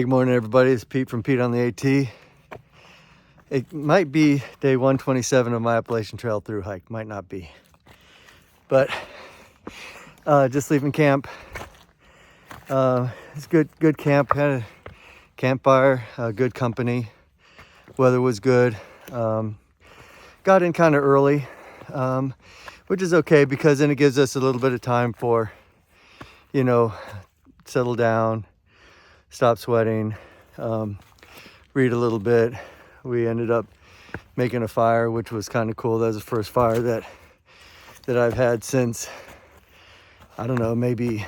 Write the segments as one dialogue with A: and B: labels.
A: Hey, good morning, everybody. It's Pete from Pete on the AT. It might be day 127 of my Appalachian Trail through hike. Might not be. But just leaving camp. It's good camp. Had a campfire, good company. Weather was good. Got in kind of early, which is okay because then it gives us a little bit of time for, settle down, stop sweating, read a little bit. We ended up making a fire, which was kind of cool. That was the first fire that I've had since, I don't know, maybe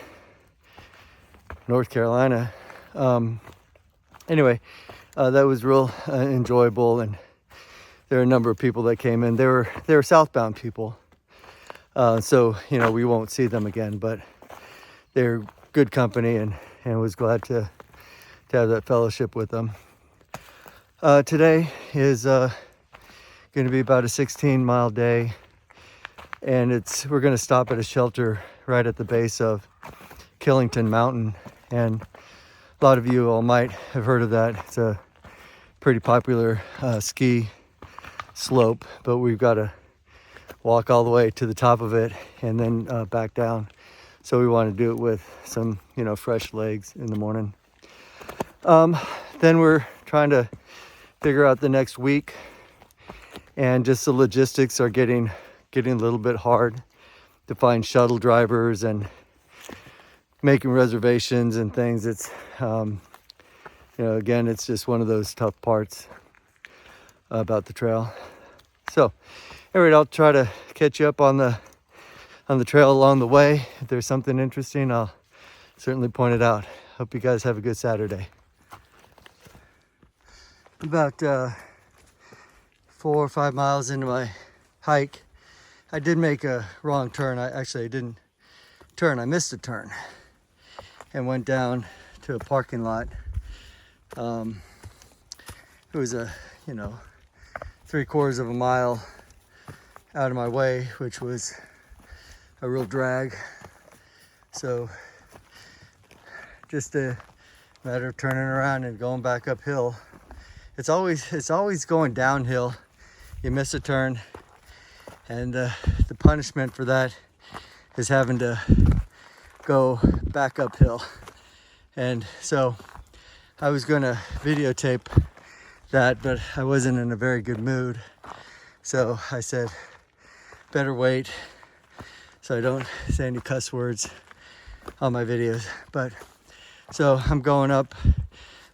A: North Carolina. Anyway, that was real enjoyable, and there were a number of people that came in. They were southbound people, so we won't see them again, but they're good company, and was glad to have that fellowship with them. Today is going to be about a 16-mile day, and we're going to stop at a shelter right at the base of Killington Mountain, and a lot of you all might have heard of that. It's a pretty popular ski slope, but we've got to walk all the way to the top of it and then back down. So we want to do it with some, fresh legs in the morning. Then we're trying to figure out the next week, and just the logistics are getting a little bit hard to find shuttle drivers and making reservations and things. It's again, it's just one of those tough parts about the trail. So anyway, I'll try to catch you up on the trail along the way. If there's something interesting, I'll certainly point it out. Hope you guys have a good Saturday. About 4 or 5 miles into my hike, I did make a wrong turn. I didn't turn, I missed a turn and went down to a parking lot. It was a 3/4 of a mile out of my way, which was a real drag. So just a matter of turning around and going back uphill. It's always going downhill. You miss a turn, and the punishment for that is having to go back uphill. And so I was gonna videotape that, but I wasn't in a very good mood. So I said, better wait so I don't say any cuss words on my videos. But so I'm going up,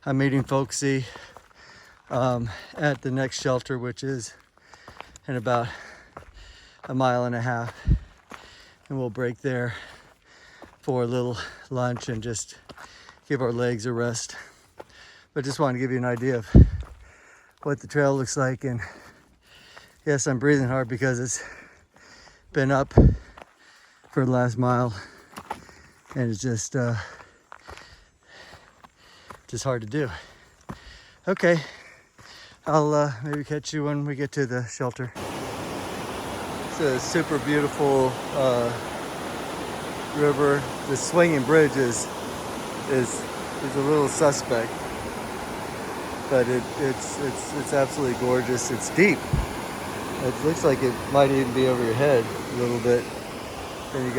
A: I'm meeting Folksy at the next shelter, which is in about 1.5 miles, and we'll break there for a little lunch and just give our legs a rest. But just want to give you an idea of what the trail looks like. And yes, I'm breathing hard because it's been up for the last mile, and it's just hard to do. Okay, I'll maybe catch you when we get to the shelter. It's a super beautiful river. The swinging bridge is a little suspect, but it's absolutely gorgeous. It's deep. It looks like it might even be over your head a little bit. And you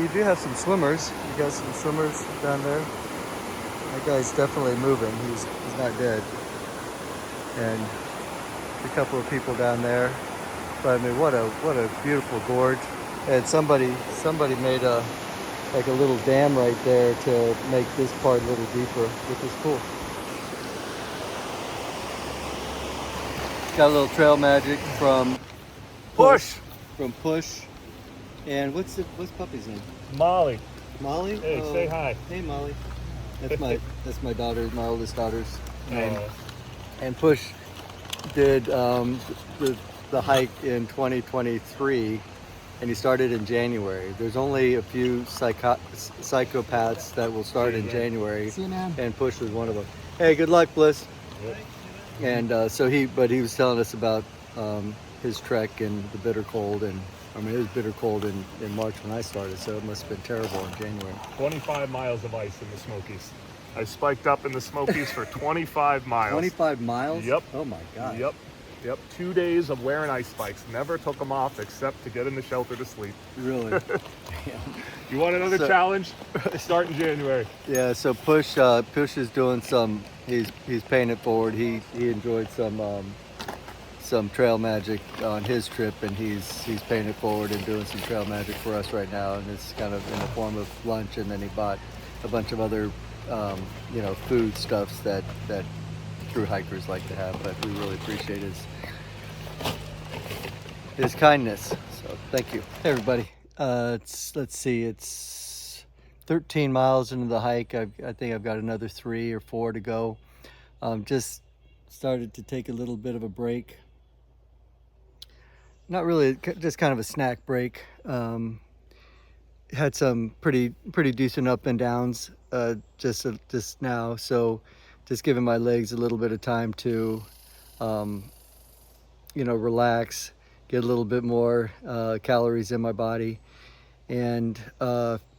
A: do have some swimmers. You got some swimmers down there. That guy's definitely moving. He's not dead. And a couple of people down there. But I mean, what a beautiful gorge. And somebody made a little dam right there to make this part a little deeper, which is cool. Got a little trail magic from
B: Push.
A: From Push. And what's puppy's name?
B: Molly.
A: Molly?
B: Hey, say hi.
A: Hey, Molly. That's my daughter, my oldest daughter's name.
B: Oh.
A: And Push did the hike in 2023, and he started in January. There's only a few psychopaths that will start in January, and Push was one of them. Hey, good luck, Bliss.
B: Yep.
A: And so he was telling us about his trek in the bitter cold, and I mean, it was bitter cold in March when I started, so it must have been terrible in January.
B: 25 miles of ice in the Smokies. I spiked up in the Smokies for 25 miles.
A: 25 miles?
B: Yep.
A: Oh my God.
B: Yep. 2 days of wearing ice spikes. Never took them off except to get in the shelter to sleep.
A: Really?
B: You want another challenge? Start in January.
A: Yeah, so Push is doing some, he's paying it forward. He enjoyed some trail magic on his trip, and he's paying it forward and doing some trail magic for us right now, and it's kind of in the form of lunch, and then he bought a bunch of other food stuffs that true hikers like to have, but we really appreciate his kindness, so thank you. Hey everybody, let's see, it's 13 miles into the hike. I think I've got another 3 or 4 to go. Just started to take a little bit of a break. Not really, just kind of a snack break. Had some pretty decent up and downs just now, so just giving my legs a little bit of time to relax, get a little bit more calories in my body. And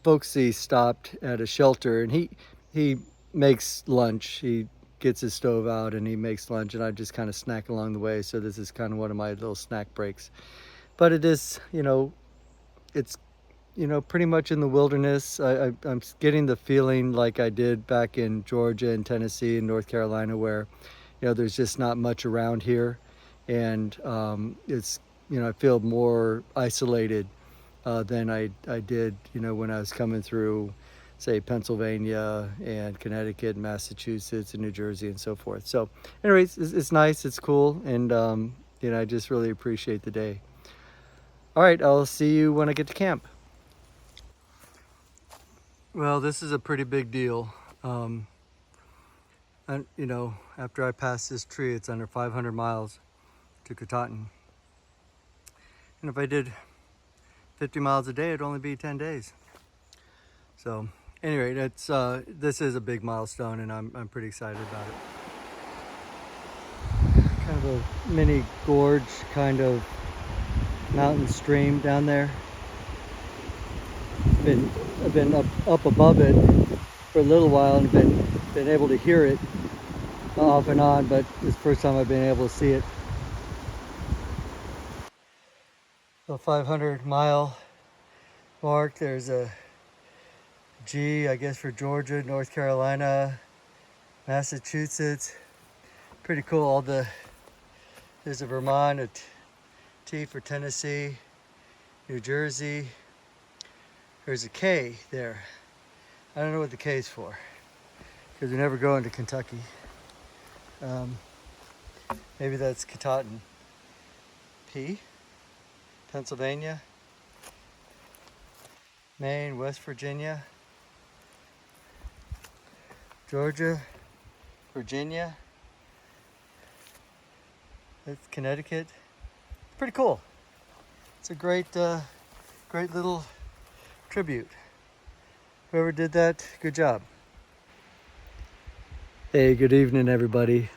A: Folksy stopped at a shelter, and he makes lunch. He gets his stove out and he makes lunch, and I just kind of snack along the way. So this is kind of one of my little snack breaks. But it is, it's pretty much in the wilderness. I'm getting the feeling like I did back in Georgia and Tennessee and North Carolina, where there's just not much around here, and it's I feel more isolated than I did when I was coming through, say, Pennsylvania and Connecticut and Massachusetts and New Jersey and so forth. So anyways, it's nice, it's cool, and I just really appreciate the day. All right, I'll see you when I get to camp. Well, this is a pretty big deal. And after I pass this tree, it's under 500 miles to Katahdin. And if I did 50 miles a day, it'd only be 10 days. So anyway, this is a big milestone, and I'm pretty excited about it. Kind of a mini gorge, kind of mountain stream down there. I've been up above it for a little while and been able to hear it off and on, but it's the first time I've been able to see it. The 500-mile mark, there's a G, I guess, for Georgia, North Carolina, Massachusetts. Pretty cool. There's a Vermont, a T for Tennessee, New Jersey. There's a K there. I don't know what the K is for, because we never go into Kentucky. Maybe that's Katahdin. P, Pennsylvania, Maine, West Virginia, Georgia, Virginia. That's Connecticut. Pretty cool. It's a great little tribute. Whoever did that, good job. Hey, good evening, everybody.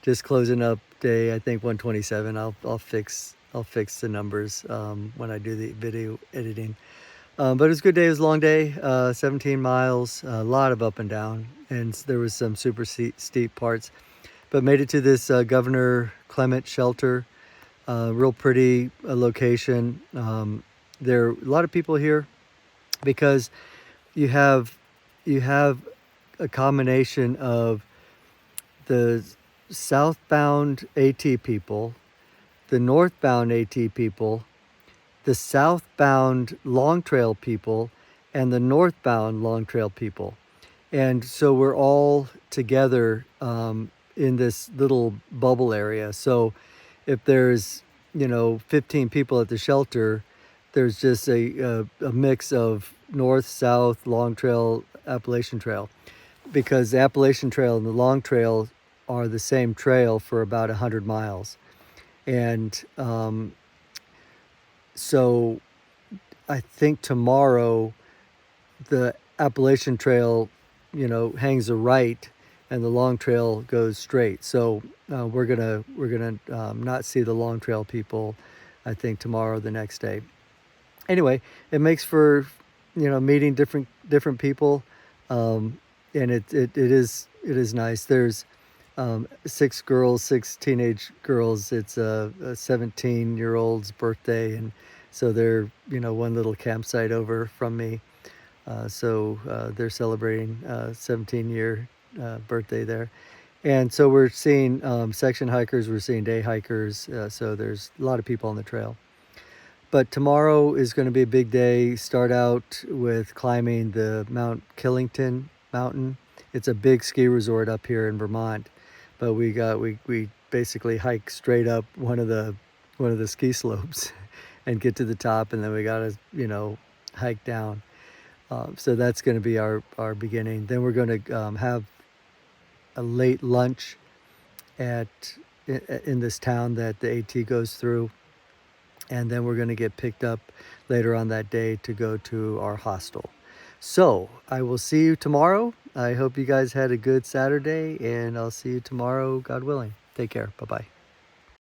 A: Just closing up day, I think 127. I'll fix the numbers when I do the video editing. But it was a good day. It was a long day. 17 miles, a lot of up and down, and there was some super steep parts. But made it to this Governor Clement shelter. Real pretty location. There are a lot of people here because you have a combination of the southbound AT people, the northbound AT people, the southbound Long Trail people, and the northbound Long Trail people. And so we're all together in this little bubble area. So if there's 15 people at the shelter, there's just a mix of north, south, Long Trail, Appalachian Trail, because the Appalachian Trail and the Long Trail are the same trail for about 100 miles. And so I think tomorrow the Appalachian Trail, hangs a right, and the Long Trail goes straight. So we're gonna not see the Long Trail people I think tomorrow, the next day. Anyway, it makes for, meeting different people, and it is nice. There's 6 teenage girls. It's a 17-year-old's birthday, and so they're one little campsite over from me. So they're celebrating 17-year birthday there. And so we're seeing section hikers, we're seeing day hikers. So there's a lot of people on the trail. But tomorrow is going to be a big day. Start out with climbing the Mount Killington mountain. It's a big ski resort up here in Vermont. But we basically hike straight up one of the ski slopes and get to the top, and then we got to hike down. So that's going to be our beginning. Then we're going to have a late lunch in this town that the AT goes through, and then we're going to get picked up later on that day to go to our hostel. So I will see you tomorrow. I hope you guys had a good Saturday, and I'll see you tomorrow, God willing. Take care. Bye-bye.